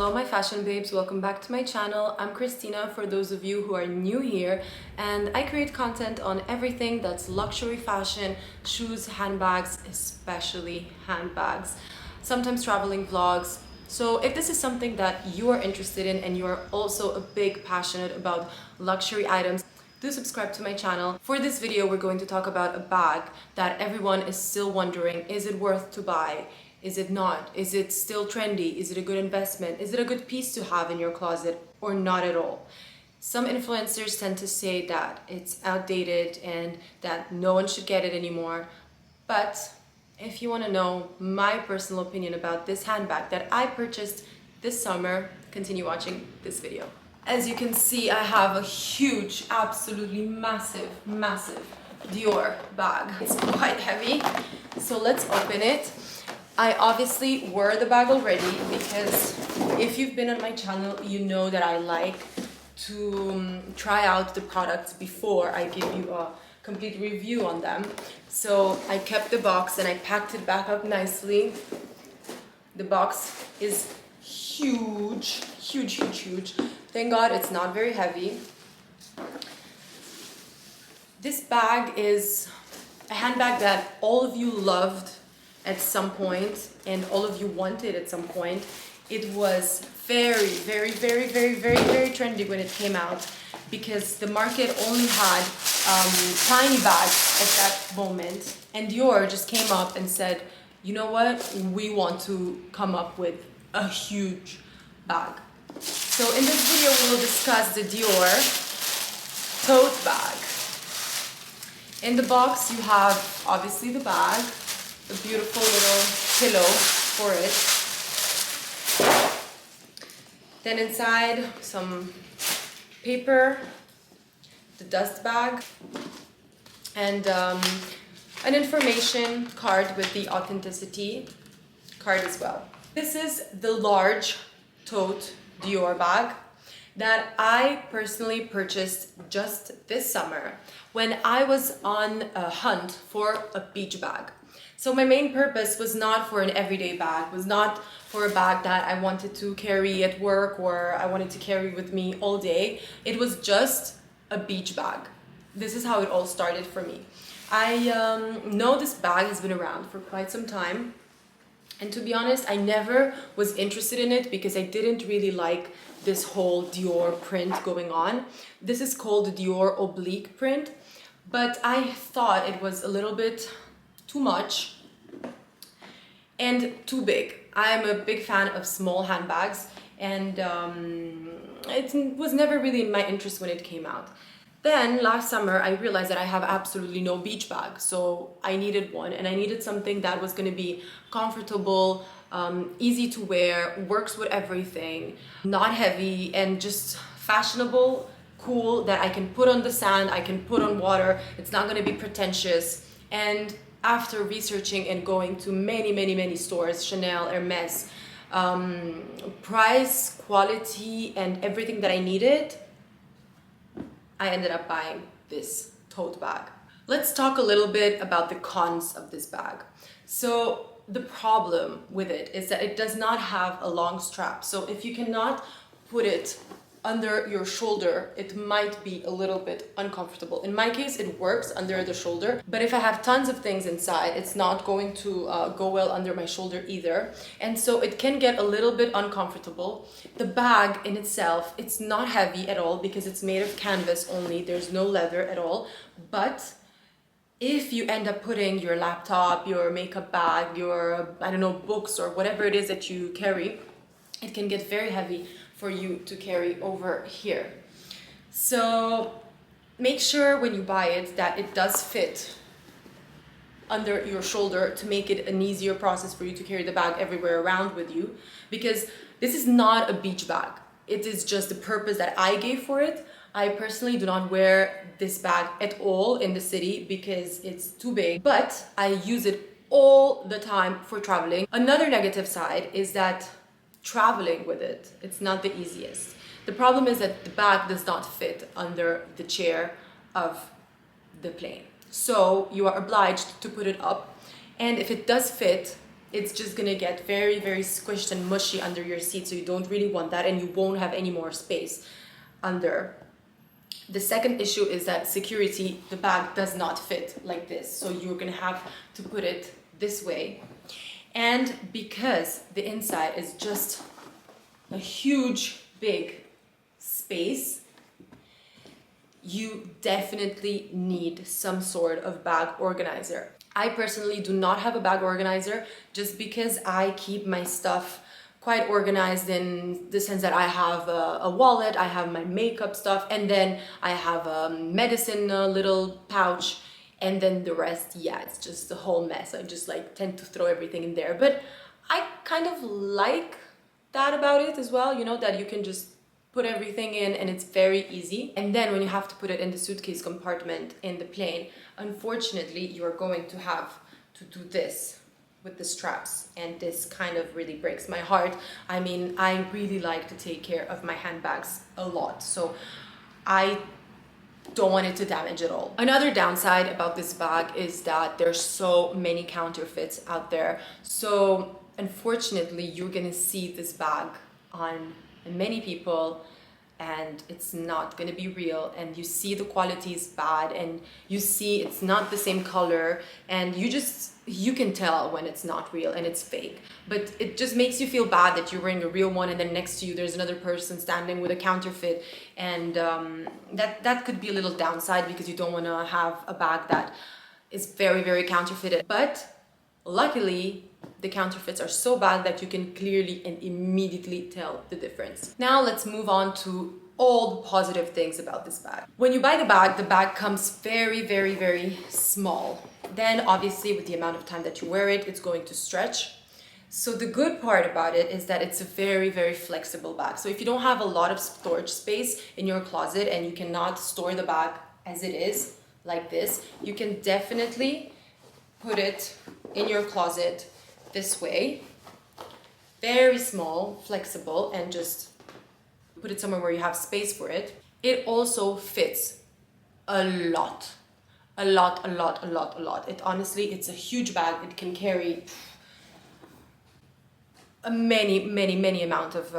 Hello my fashion babes, welcome back to my channel. I'm Cristina for those of you who are new here, and I create content on everything that's luxury fashion, shoes, handbags, especially handbags, sometimes traveling vlogs. So if this is something that you are interested in and you're also a big passionate about luxury items, do subscribe to my channel. For this video we're going to talk about a bag that everyone is still wondering, is it worth to buy? Is it not? Is it still trendy? Is it a good investment? Is it a good piece to have in your closet or not at all? Some influencers tend to say that it's outdated and that no one should get it anymore. But if you want to know my personal opinion about this handbag that I purchased this summer, continue watching this video. As you can see, I have a huge, absolutely massive Dior bag. It's quite heavy, so let's open it. I obviously wore the bag already because if you've been on my channel, you know that I like to try out the products before I give you a complete review on them. So I kept the box and I packed it back up nicely. The box is huge. Thank God it's not very heavy. This bag is a handbag that all of you loved at some point and all of you wanted at some point. It was very trendy when it came out because the market only had tiny bags at that moment, and Dior just came up and said, you know what, we want to come up with a huge bag. So in this video we'll discuss the Dior tote bag. In the box you have obviously the bag, a beautiful little pillow for it. Then inside some paper, the dust bag, and an information card with the authenticity card as well. This is the large tote Dior bag that I personally purchased just this summer when I was on a hunt for a beach bag. So my main purpose was not for an everyday bag, was not for a bag that I wanted to carry at work or I wanted to carry with me all day. It was just a beach bag. This is how it all started for me. I know this bag has been around for quite some time, and to be honest, I never was interested in it because I didn't really like this whole Dior print going on. This is called the Dior Oblique print, but I thought it was a little bit too much and too big. I'm a big fan of small handbags, and it was never really in my interest when it came out. Then last summer I realized that I have absolutely no beach bag, so I needed one, and I needed something that was going to be comfortable, easy to wear, works with everything, not heavy, and just fashionable, cool, that I can put on the sand, I can put on water. It's not going to be pretentious. And after researching and going to many stores, Chanel, Hermes, price, quality, and everything that I needed, I ended up buying this tote bag. Let's talk a little bit about the cons of this bag. So the problem with it is that it does not have a long strap. So if you cannot put it under your shoulder, it might be a little bit uncomfortable. In my case, it works under the shoulder, but if I have tons of things inside, it's not going to go well under my shoulder either. And so it can get a little bit uncomfortable. The bag in itself, it's not heavy at all because it's made of canvas only. There's no leather at all. But if you end up putting your laptop, your makeup bag, your, I don't know, books or whatever it is that you carry, it can get very heavy for you to carry over here. So make sure when you buy it that it does fit under your shoulder to make it an easier process for you to carry the bag everywhere around with you, because this is not a beach bag. It is just the purpose that I gave for it. I personally do not wear this bag at all in the city because it's too big, but I use it all the time for traveling. Another negative side is that traveling with it, it's not the easiest. The problem is that the bag does not fit under the chair of the plane. So you are obliged to put it up, and if it does fit, it's just gonna get very, very squished and mushy under your seat, so you don't really want that, and you won't have any more space under. The second issue is that security, the bag does not fit like this, so you're gonna have to put it this way. And because the inside is just a huge, big space, you definitely need some sort of bag organizer. I personally do not have a bag organizer just because I keep my stuff quite organized in the sense that I have a wallet, I have my makeup stuff, and then I have a medicine little pouch, and then the rest, yeah, it's just a whole mess. I just like tend to throw everything in there. But I kind of like that about it as well, you know, that you can just put everything in and it's very easy. And then when you have to put it in the suitcase compartment in the plane, unfortunately, you're going to have to do this with the straps, and this kind of really breaks my heart. I mean, I really like to take care of my handbags a lot, so I don't want it to damage at all. Another downside about this bag is that there's so many counterfeits out there. So unfortunately, you're gonna see this bag on many people and it's not gonna be real, and you see the quality is bad, and you see it's not the same color, and you can tell when it's not real and it's fake. But it just makes you feel bad that you're wearing a real one and then next to you there's another person standing with a counterfeit, and that could be a little downside because you don't want to have a bag that is very, very counterfeited. But luckily, the counterfeits are so bad that you can clearly and immediately tell the difference. Now let's move on to all the positive things about this bag. When you buy the bag comes very, very, very small. Then obviously with the amount of time that you wear it, it's going to stretch. So the good part about it is that it's a very, very flexible bag. So if you don't have a lot of storage space in your closet and you cannot store the bag as it is, like this, you can definitely put it in your closet this way, very small, flexible, and just put it somewhere where you have space for it. It also fits a lot. It honestly, it's a huge bag. It can carry a many amount of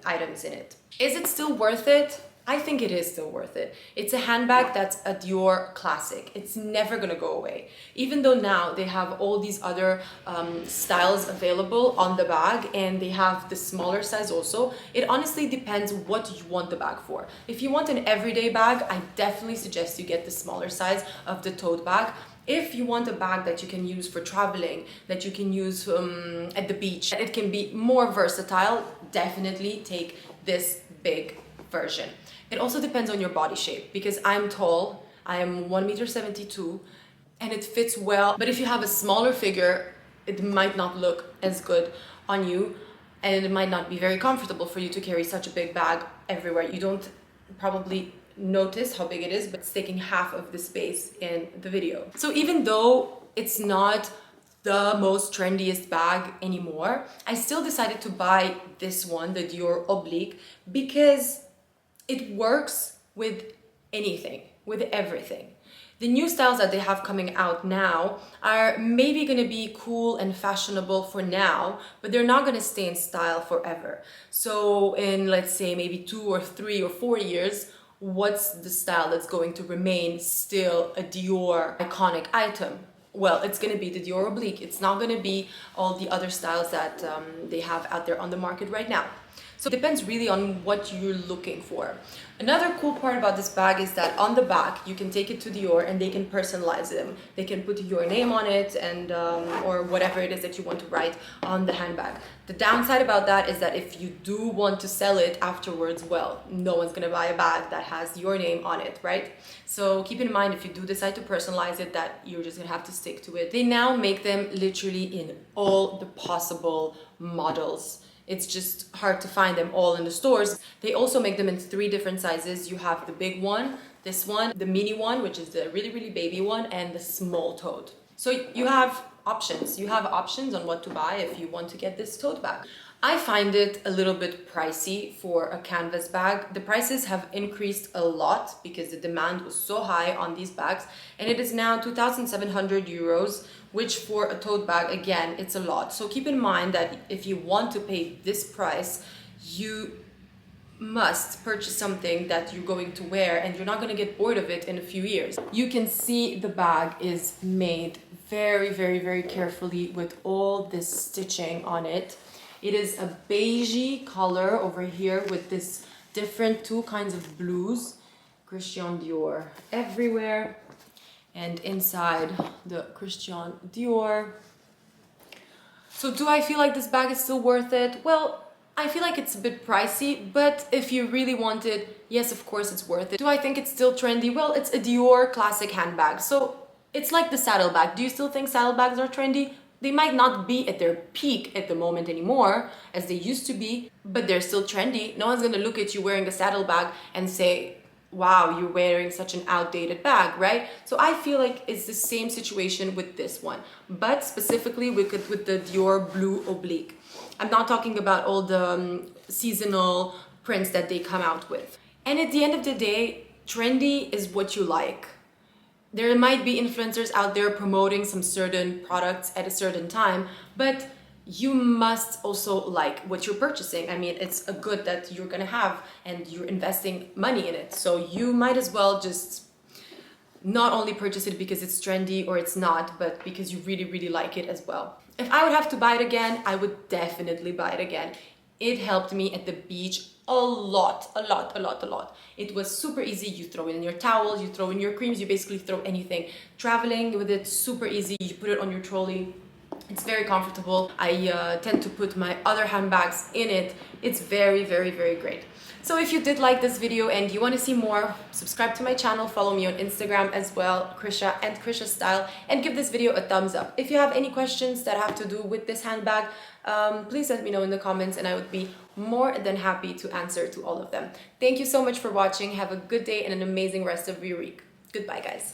items in it. Is it still worth it? I think it is still worth it. It's a handbag that's a Dior classic. It's never gonna go away. Even though now they have all these other styles available on the bag, and they have the smaller size also. It honestly depends what you want the bag for. If you want an everyday bag, I definitely suggest you get the smaller size of the tote bag. If you want a bag that you can use for traveling, that you can use at the beach, it can be more versatile, definitely take this big version. It also depends on your body shape, because I'm tall, I am 1.72 m, and it fits well. But if you have a smaller figure, it might not look as good on you, and it might not be very comfortable for you to carry such a big bag everywhere. You don't probably notice how big it is, but it's taking half of the space in the video. So even though it's not the most trendiest bag anymore, I still decided to buy this one, the Dior Oblique, because it works with anything, with everything. The new styles that they have coming out now are maybe gonna be cool and fashionable for now, but they're not gonna stay in style forever. So in, let's say, maybe 2 or 3 or 4 years, what's the style that's going to remain still a Dior iconic item? Well, it's gonna be the Dior Oblique. It's not gonna be all the other styles that they have out there on the market right now. So it depends really on what you're looking for. Another cool part about this bag is that on the back, you can take it to Dior and they can personalize them. They can put your name on it and or whatever it is that you want to write on the handbag. The downside about that is that if you do want to sell it afterwards, well, no one's gonna buy a bag that has your name on it, right? So keep in mind, if you do decide to personalize it, that you're just gonna have to stick to it. They now make them literally in all the possible models. It's just hard to find them all in the stores. They also make them in 3 different sizes. You have the big one, this one, the mini one, which is the really, really baby one, and the small tote. So you have options. You have options on what to buy if you want to get this tote bag. I find it a little bit pricey for a canvas bag. The prices have increased a lot because the demand was so high on these bags, and it is now 2,700 euros, which for a tote bag, again, it's a lot. So keep in mind that if you want to pay this price, you must purchase something that you're going to wear and you're not going to get bored of it in a few years. You can see the bag is made very, very, very carefully with all this stitching on it. It is a beigey color over here with this different two kinds of blues. Christian Dior everywhere. And inside the Christian Dior. So do I feel like this bag is still worth it? Well, I feel like it's a bit pricey, but if you really want it, yes, of course it's worth it. Do I think it's still trendy? Well, it's a Dior classic handbag. So it's like the saddlebag. Do you still think saddlebags are trendy? They might not be at their peak at the moment anymore, as they used to be, but they're still trendy. No one's gonna look at you wearing a saddlebag and say, wow, you're wearing such an outdated bag, right? So I feel like it's the same situation with this one, but specifically with the Dior Blue Oblique. I'm not talking about all the seasonal prints that they come out with. And at the end of the day, trendy is what you like. There might be influencers out there promoting some certain products at a certain time, but you must also like what you're purchasing. I mean, it's a good that you're gonna have and you're investing money in it. So you might as well just not only purchase it because it's trendy or it's not, but because you really, really like it as well. If I would have to buy it again, I would definitely buy it again. It helped me at the beach a lot. It was super easy. You throw in your towels, you throw in your creams, you basically throw anything. Traveling with it, super easy. You put it on your trolley. It's very comfortable. I tend to put my other handbags in it. It's very, very, very great. So if you did like this video and you want to see more, subscribe to my channel, follow me on Instagram as well, Krisha and Krisha Style, and give this video a thumbs up. If you have any questions that have to do with this handbag, please let me know in the comments and I would be more than happy to answer to all of them. Thank you so much for watching. Have a good day and an amazing rest of your week. Goodbye, guys.